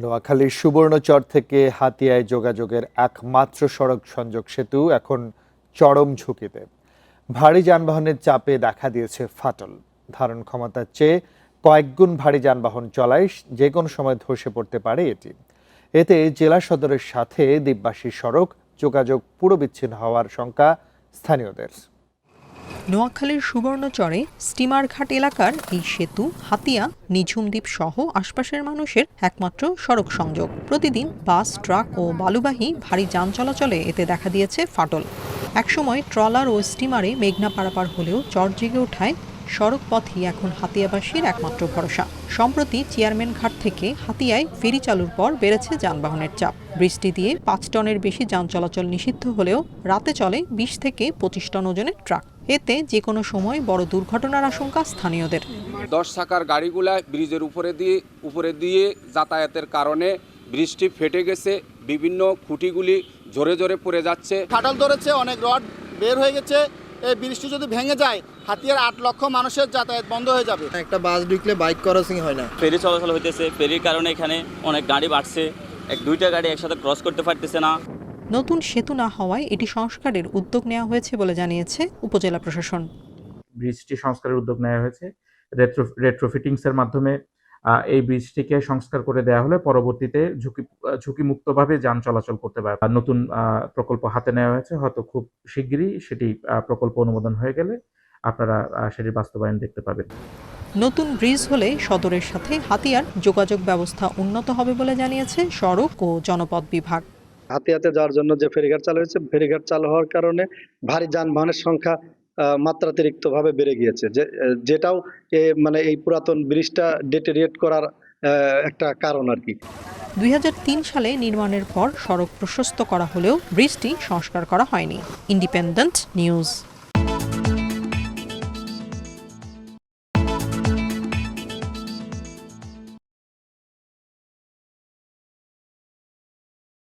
নোয়াখালীর সুবর্ণচর থেকে হাতিয়ায় যোগাযোগের একমাত্র সড়ক সংযোগ সেতু এখন চরম ঝুঁকিতে। ভারী যানবাহনের চাপে দেখা দিয়েছে ফাটল। ধারণ ক্ষমতার চেয়ে কয়েকগুণ ভারী যানবাহন চলায় যে কোনো সময় ধসে পড়তে পারে এটি। এতে জেলা সদরের সাথে দ্বীপবাসী সড়ক যোগাযোগ পুরো বিচ্ছিন্ন হওয়ার শঙ্কা স্থানীয়দের। নোয়াখালীর সুবর্ণচরে স্টিমারঘাট এলাকার এই সেতু হাতিয়া, নিঝুম দ্বীপ সহ আশপাশের মানুষের একমাত্র সড়ক সংযোগ। প্রতিদিন বাস, ট্রাক ও বালুবাহী ভারী যান চলাচলে এতে দেখা দিয়েছে ফাটল। একসময় ট্রলার ও স্টিমারে মেঘনা পারাপার হলেও চর জেগে ওঠায় সড়ক পথই এখন হাতিয়াবাসীর একমাত্র ভরসা। সম্প্রতি চেয়ারম্যান ঘাট থেকে হাতিয়ায় ফেরি চালুর পর বেড়েছে যানবাহনের চাপ। বৃষ্টি দিয়ে 5 টনের বেশি যান চলাচল নিষিদ্ধ হলেও রাতে চলে 20 থেকে 25 টন ওজনের ট্রাক। এতে যে কোনো সময় বড় দুর্ঘটনার আশঙ্কা স্থানীয়দের। 10 চাকার গাড়িগুলা ব্রিজের উপরে দিয়ে যাতায়াতের কারণে ব্রিজটি ফেটে গেছে, বিভিন্ন খুঁটিগুলি জোরে জোরে পড়ে যাচ্ছে। ফাটল ধরেছে, অনেক রড বের হয়ে গেছে। এই ব্রিজটি যদি ভেঙে যায়, হাতিয়ার 8 লক্ষ মানুষের যাতায়াত বন্ধ হয়ে যাবে। একটা বাস ঢুকলে বাইক ক্রসিং হয় না। ফেরি চলাচল হইতেছে, ফেরির কারণে এখানে অনেক গাড়ি বাড়ছে, 2টা গাড়ি একসাথে ক্রস করতে পারতেছে না। নতুন সেতু না হওয়ায় এটি সংস্কারের উদ্যোগ নেওয়া হয়েছে বলে জানিয়েছে উপজেলা প্রশাসন। ব্রিজটি সংস্কারের উদ্যোগ নেওয়া হয়েছে। রেট্রোফিটিংসের মাধ্যমে এই ব্রিজটিকে সংস্কার করে দেওয়া হলে পরবর্তীতে ঝুঁকিমুক্তভাবে যান চলাচল করতে পারবে। নতুন প্রকল্প হাতে নেওয়া হয়েছে, হয়তো খুব শিগগিরই সেটি প্রকল্প অনুমোদন হয়ে গেলে আপনারা সেটির বাস্তবায়ন দেখতে পাবেন। নতুন ব্রিজ হলে সদরের সাথে হাতিয়ার যোগাযোগ ব্যবস্থা উন্নত হবে বলে জানিয়েছে সড়ক ও জনপথ বিভাগ। হাতিয়াতে যাওয়ার জন্য যে ফেরিঘাট চালু হয়েছে, ফেরিঘাট চালু হওয়ার কারণে ভারী যানবাহনের সংখ্যা মাত্রাতিরিক্ত ভাবে বেড়ে গিয়েছে, যেটাও মানে এই পুরাতন ব্রিজটা ডেটেরিয়েট করার একটা কারণ আর কি। 2003 সালে নির্মাণের পর সড়ক প্রশস্ত করা হলেও ব্রিজটি সংস্কার করা হয়নি। Independent news.